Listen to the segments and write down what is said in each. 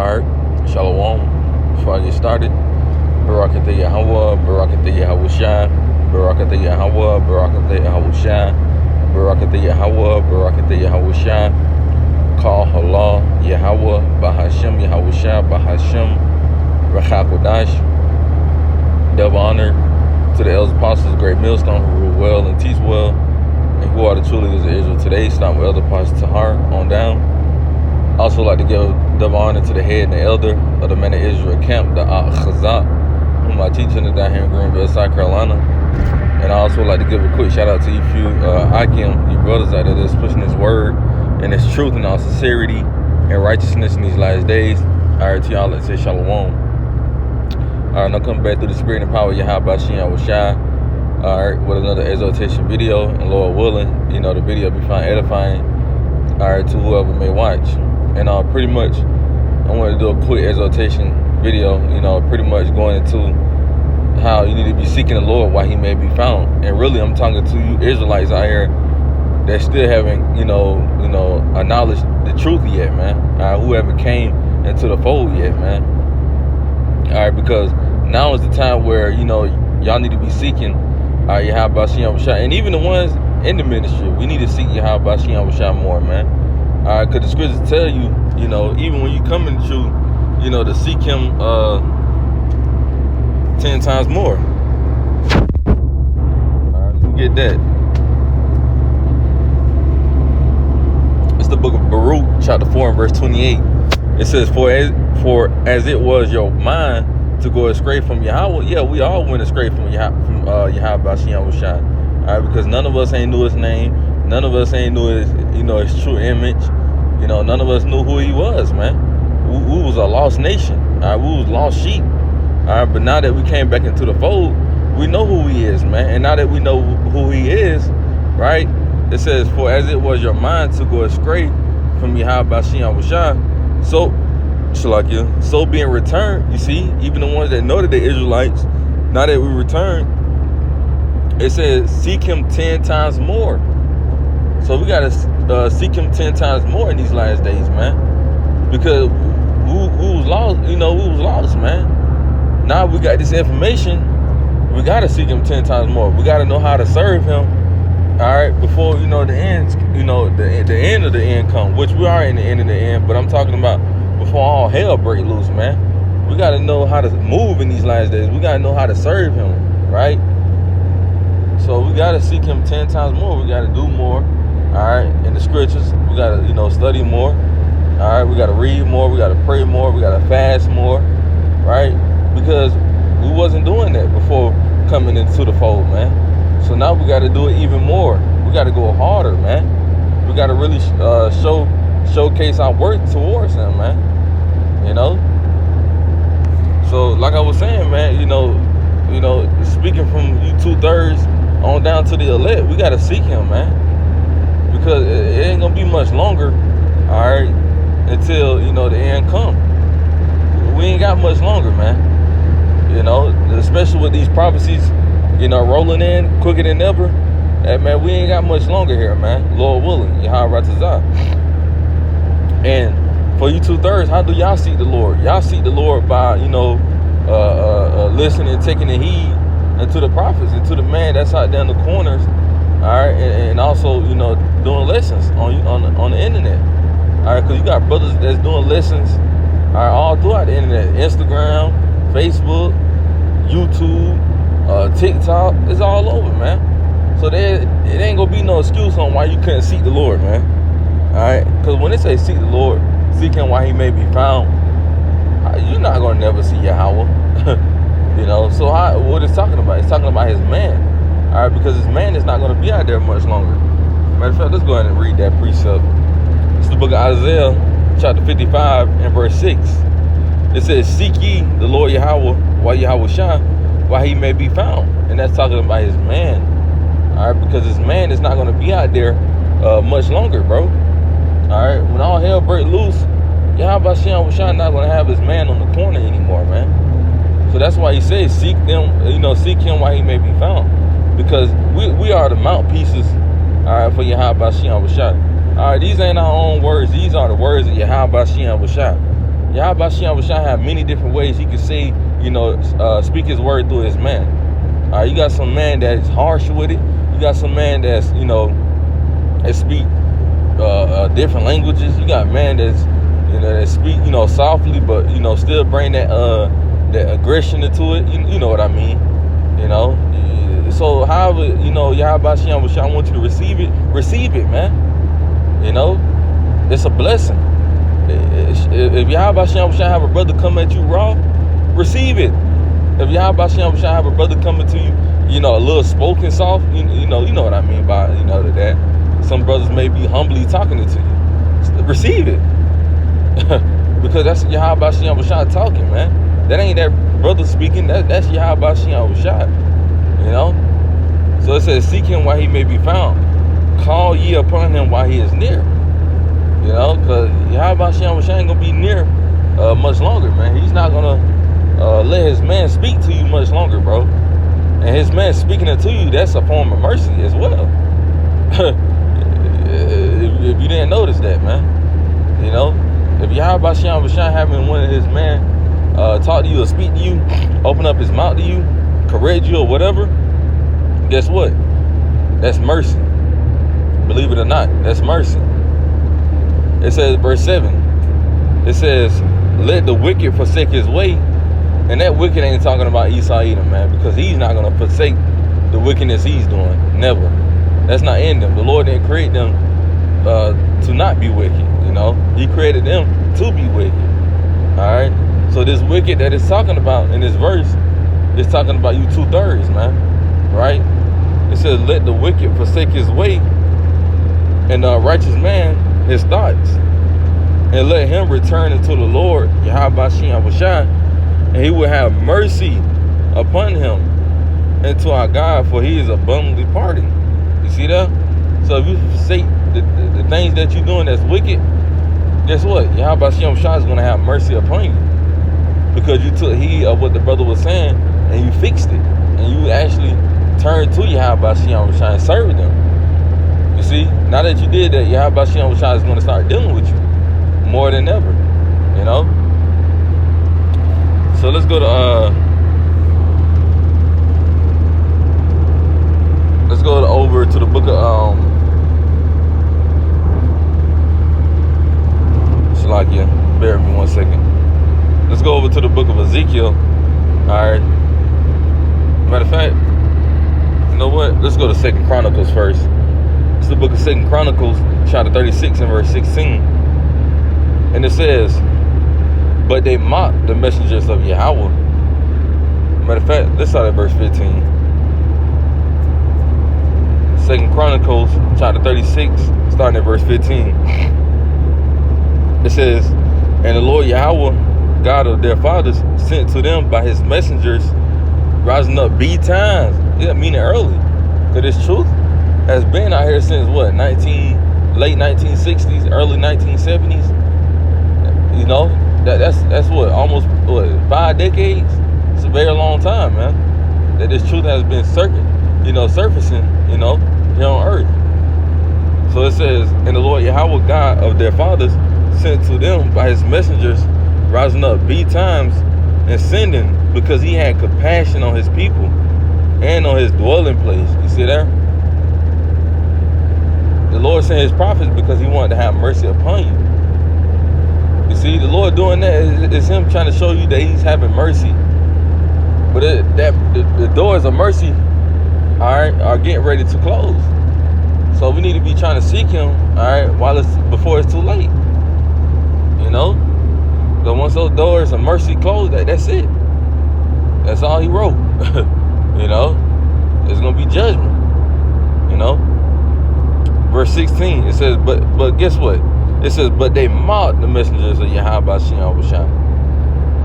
Alright, Shalom. Before I get started, Barakatah Yahweh, Barakatah Yahushua, Barakatah Yahweh, Barakatah Yahushua, Barakatah Yahweh, Barakatah Yahushua, Call Allah, Yahweh, Bahashem, Yahushua, Bahashem, Rachakodash. Double honor to the elders apostles, the great millstone who rule well and teach well, and who are the true leaders of Israel today, starting with Elder Apostle Tahar on down. Also like to give double honor to the head and the elder of the Men of Israel camp, the Chazak, whom I teach under down here in Greenville, South Carolina. And I also like to give a quick shout out to you few Akim, you brothers out there that's pushing this word and this truth and all sincerity and righteousness in these last days. Alright, to y'all, let's say Shalom. Alright, now coming back through the spirit and power of Yahweh Bashem Yahushua. Alright, with another exhortation video, and Lord willing, the video be found edifying, alright, to whoever may watch. And pretty much, I want to do a quick exhortation video, pretty much going into how you need to be seeking the Lord while he may be found. And really, I'm talking to you Israelites out here that still haven't, acknowledged the truth yet, man. Who haven't came into the fold yet, man. Alright, because now is the time where, y'all need to be seeking Yahweh Bashem Yahushua. And even the ones in the ministry, we need to seek Yahweh Bashem Yahushua more, man. Alright, because the scriptures tell you, even when you come in the truth, to seek him 10 times more. Alright, let me get that. It's the book of Baruch, chapter 4 and verse 28. It says, For as it was your mind to go astray from Yahweh, yeah, we all went astray from Yahweh Bashem Yahushua. Alright, because none of us ain't knew his name. None of us ain't knew his, his true image. None of us knew who he was, man. We was a lost nation. All right, we was lost sheep. All right, but now that we came back into the fold, we know who he is, man. And now that we know who he is, right? It says, for as it was your mind to go astray from Yahweh Bashem Yahushua, so being returned, you see, even the ones that know that they're Israelites, now that we returned, it says, seek him 10 times more. So we gotta seek him 10 times more in these last days, man. Because we was lost, we was lost, man. Now we got this information, we gotta seek him 10 times more. We gotta know how to serve him, all right, before the end, the end of the end come, which we are in the end of the end. But I'm talking about before all hell break loose, man. We gotta know how to move in these last days. We gotta know how to serve him, right? So we gotta seek him 10 times more. We gotta do more. All right, in the scriptures, we gotta, study more. All right, we gotta read more. We gotta pray more. We gotta fast more, right? Because we wasn't doing that before coming into the fold, man. So now we gotta do it even more. We gotta go harder, man. We gotta really showcase our work towards him, man. So like I was saying, man, speaking from you 2/3 on down to the elect, we gotta seek him, man. Because it ain't gonna be much longer, all right, until the end come. We ain't got much longer, man. Especially with these prophecies, rolling in quicker than ever. Hey, man, we ain't got much longer here, man. Lord willing, Yahweh Ratazah. And for you 2/3, how do y'all seek the Lord? Y'all seek the Lord by listening and taking the heed unto the prophets, and to the man that's out there in the corners. All right, and also, doing lessons on the internet. All right, because you got brothers that's doing lessons, all right, all throughout the internet, Instagram, Facebook, YouTube, TikTok, it's all over, man. So it ain't gonna be no excuse on why you couldn't seek the Lord, man. All right, because when they say seek the Lord, seek him while he may be found, you're not gonna never see Yahweh. So what it's talking about? It's talking about his man. All right, because his man is not going to be out there much longer. Matter of fact, let's go ahead and read that precept. It's the book of Isaiah, chapter 55 and verse 6. It says, seek ye the Lord Yahweh while Yahweh shine, while he may be found. And that's talking about his man. All right, because his man is not going to be out there much longer, bro. All right, when all hell break loose, Yahweh Bashem not going to have his man on the corner anymore, man. So that's why he says, seek them, seek him while he may be found. Because we are the mouthpieces, all right, for Yahweh Bashem Yahushua. All right, these ain't our own words. These are the words of Yahweh Bashem Yahushua. Yahweh Shem Shah have many different ways he could say, speak his word through his man. You got some man that's harsh with it. You got some man that's, that speak different languages. You got man that's, that speak, softly, but, still bring that aggression into it. You know what I mean? So however, Yahweh Shem Shah want you to receive it, man. It's a blessing. If Yahweh Shem Shah have a brother come at you raw, receive it. If Yahweh Shem Shah have a brother coming to you, a little spoken soft, you know what I mean by, that. Some brothers may be humbly talking it to you. Receive it. Because that's Yahweh Shem Shah talking, man. That ain't that brother speaking. That's Yahweh Shem Shah. So it says, seek him while he may be found. Call ye upon him while he is near. Because Yahweh Shem Shah ain't going to be near much longer, man. He's not going to let his man speak to you much longer, bro. And his man speaking it to you, that's a form of mercy as well. if you didn't notice that, man. If Yahweh Shem Shah having one of his men talk to you or speak to you, open up his mouth to you, correct you or whatever, guess what? That's mercy. Believe it or not, that's mercy. It says, verse 7, it says, let the wicked forsake his way. And that wicked ain't talking about Esau either, man, because he's not going to forsake the wickedness he's doing. Never. That's not in them. The Lord didn't create them to not be wicked, He created them to be wicked. All right? So this wicked that it's talking about in this verse is talking about you 2/3, man. Right? It says, let the wicked forsake his way, and the righteous man his thoughts, and let him return unto the Lord, Yahweh Shem Shah, and he will have mercy upon him, and to our God, for he is abundantly pardoning. You see that? So if you forsake the things that you're doing that's wicked, guess what? Yahweh Shem Shah is going to have mercy upon you, because you took heed of what the brother was saying, and you fixed it, and you actually turned to Yahweh Shem Shah and served them. You see, now that you did that, Yahweh Shem Shah is going to start dealing with you more than ever. So let's go to over to the book of Shalakia. Bear with me 1 second. Let's go over to the book of Ezekiel. Alright. Matter of fact, you know what? Let's go to 2 Chronicles first. It's the book of 2 Chronicles, chapter 36 and verse 16. And it says, but they mocked the messengers of Yahweh. Matter of fact, let's start at verse 15. 2 Chronicles, chapter 36, starting at verse 15. It says, and the Lord Yahweh, God of their fathers, sent to them by his messengers, rising up betimes, meaning early. Because this truth has been out here since what, late 1960s, early 1970s. That's what, almost 5 decades. It's a very long time, man, that this truth has been surfacing, here on earth. So it says, and the Lord Yahweh, God of their fathers, sent to them by his messengers, rising up betimes and sending, because he had compassion on his people and on his dwelling place. You see there? The Lord sent his prophets because he wanted to have mercy upon you. You see, the Lord doing that is him trying to show you that he's having mercy. But the doors of mercy are getting ready to close. So we need to be trying to seek him, before it's too late. So once those doors of mercy close, that's it. That's all he wrote. There's gonna be judgment. Verse 16, it says, but guess what? It says, but they mocked the messengers of Yahweh Shem Shah.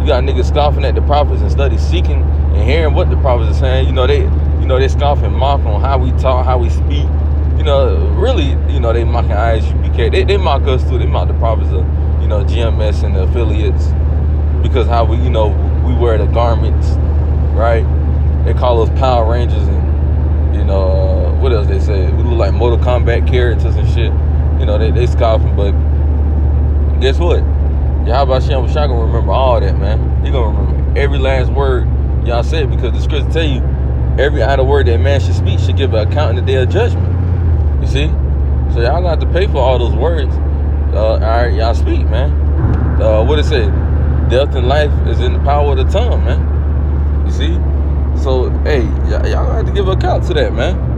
You got niggas scoffing at the prophets instead of seeking and hearing what the prophets are saying. They scoff and mock on how we talk, how we speak. Really, they mocking ISUPK. They mock us too. They mock the prophets of, GMS and the affiliates, because how we wear the garments, right? They call us Power Rangers, and what else they say? We look like Mortal Kombat characters and shit. They scoffing, but guess what? Yahweh Hashem was gonna remember all that, man. He gonna remember every last word y'all said, because the scripture tell you every idle word that man should speak should give an account in the day of judgment. You see? So y'all gonna have to pay for all those words. All right, y'all speak, man. What it say? Death and life is in the power of the tongue, man. You see? So, hey, y'all gonna have to give account to that, man.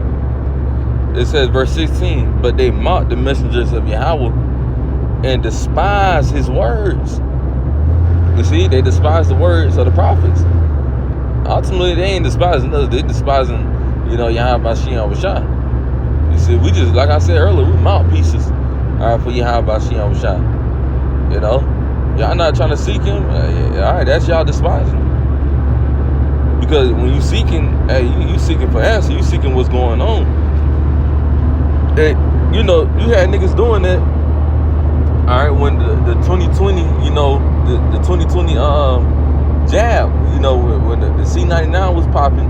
It says, verse 16, but they mocked the messengers of Yahweh and despised his words. You see, they despise the words of the prophets. Ultimately, they ain't despising us. They despising, Yahweh Bashiach Washah. You see, we just, like I said earlier, we mouthpieces for Yahweh Bashiach Washah. Y'all not trying to seek him. All right, that's y'all despising. Because when you seeking, you seeking for answer. You seeking what's going on. And, you had niggas doing that. All right, when the 2020, the 2020 jab, when the C99 was popping,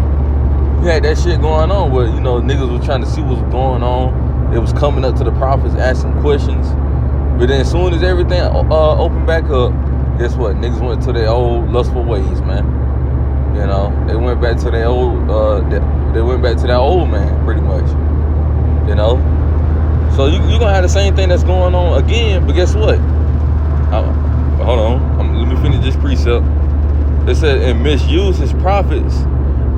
you had that shit going on where, niggas was trying to see what's going on. They was coming up to the prophets asking questions. But then as soon as everything opened back up, guess what? Niggas went to their old lustful ways, man. They went back to their old, they went back to that old man, pretty much. So you're going to have the same thing that's going on again, but guess what? Hold on. Let me finish this precept. It said, and misuse his prophets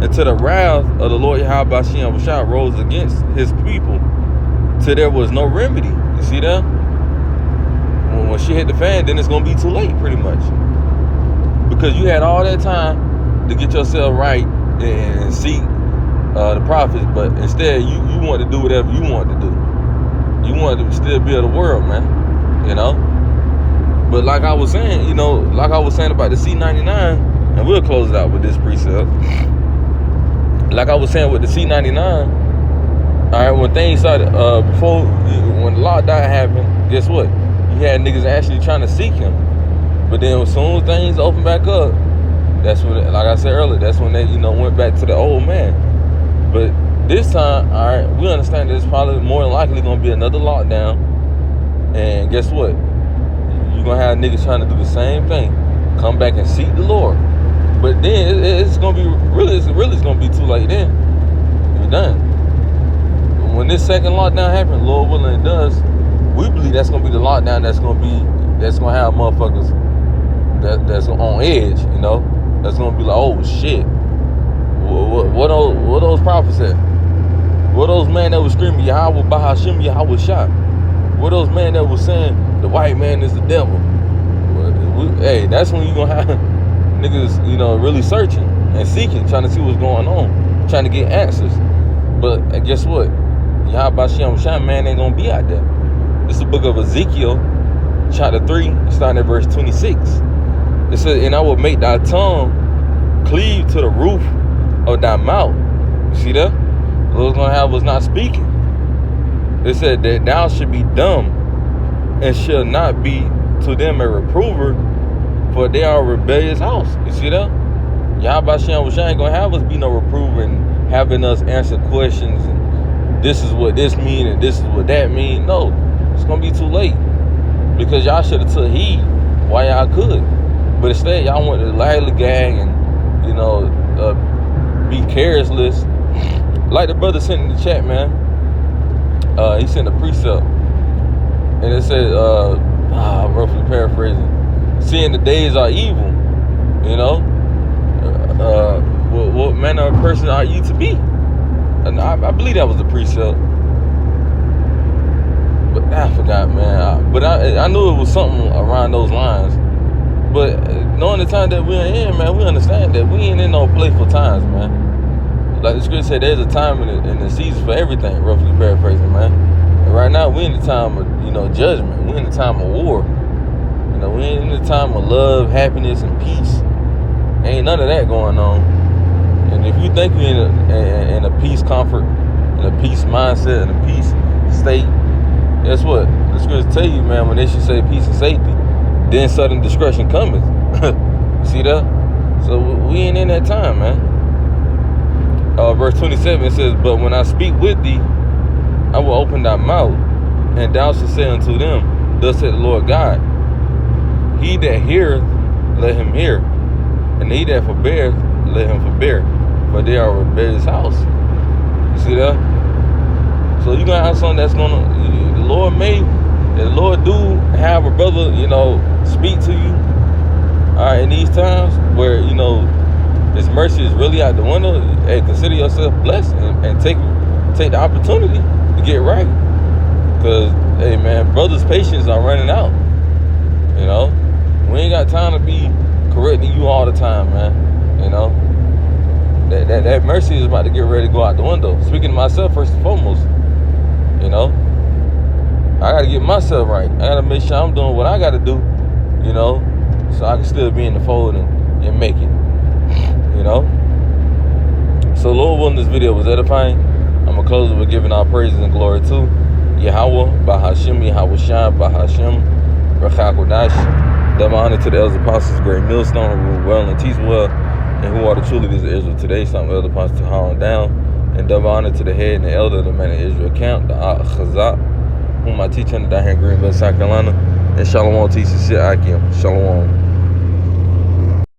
until the wrath of the Lord Yahweh Bashiach Washah rose against his people till there was no remedy. You see that? When shit hit the fan, then it's going to be too late, pretty much. Because you had all that time to get yourself right and seek the prophets, but instead you want to do whatever you want to do. You want to still be of the world, man. But like I was saying, like I was saying about the C99, and we'll close it out with this precept. Like I was saying with the C99, all right, when things started, when the lockdown happened, guess what? You had niggas actually trying to seek him. But then as soon as things opened back up, that's when, like I said earlier, that's when they, went back to the old man. But this time, all right, we understand that it's probably more than likely going to be another lockdown. And guess what? You're going to have niggas trying to do the same thing. Come back and seek the Lord. But then it's going to be, it's going to be too late then. You're done. When this second lockdown happens, Lord willing it does, we believe that's going to be the lockdown that's going to have motherfuckers that's on edge, That's going to be like, oh, shit. What those prophets at? What those men that was screaming, Yahweh Bahashim, Yahweh Shah? What those men that was saying, the white man is the devil? Hey, that's when you going to have niggas, really searching and seeking, trying to see what's going on, trying to get answers. But guess what? Yahweh Bahashim Shah, man, ain't going to be out there. This is the book of Ezekiel, chapter 3, starting at verse 26. It says, and I will make thy tongue cleave to the roof of thy mouth. You see that? What's going to have was not speaking. It said that thou should be dumb and shall not be to them a reprover, for they are a rebellious house. You see that? Yahweh Bashiach ain't going to have us be no reprover and having us answer questions and this is what this mean and this is what that mean. No, it's going to be too late because y'all should have took heed while y'all could. But instead, y'all went to lollygag and, be careless. Like the brother sent in the chat, man. He sent a precept. And it said, roughly paraphrasing, seeing the days are evil, what manner of person are you to be? And I believe that was the precept. But I forgot, man. But I knew it was something around those lines. But knowing the time that we're in, man, we understand that we ain't in no playful times, man. Like the scripture said, there's a time in the season for everything, roughly paraphrasing, man. And right now, we're in the time of, judgment. We're in the time of war. We're in the time of love, happiness, and peace. Ain't none of that going on. And if you think you're in a peace comfort, in a peace mindset, in a peace state, guess what? The scriptures tell you, man, when they should say peace and safety, then sudden destruction cometh. You see that? So we ain't in that time, man. Verse 27, it says, but when I speak with thee, I will open thy mouth, and thou shalt say unto them, thus said the Lord God, He that heareth, let him hear. And he that forbeareth, let him forbear. For they are a rebellious house. You see that? So you gonna have something that's gonna, the Lord do have a brother, speak to you. All right, in these times where, His mercy is really out the window, hey, consider yourself blessed and take the opportunity to get right. Because, hey, man, brothers' patience are running out. We ain't got time to be correcting you all the time, man. That mercy is about to get ready to go out the window. Speaking to myself first and foremost, I got to get myself right. I got to make sure I'm doing what I got to do, so I can still be in the fold and make it. So Lord willing, this video was edifying. I'm going to close it with giving our praises and glory to Yahweh, Bahashim, Yahweh Sham, Bahashim, Rachakodash. Double honor to the elders apostles, great millstone, who rule well and teach well, and who are the truly leaders of Israel today. Some elder apostles to Haran down. And double honor to the head and the elder of the man of Israel camp, the Chazak, whom I teach under down here in Greenville, South Carolina. And Shalom teaches shit Akim. Shalom.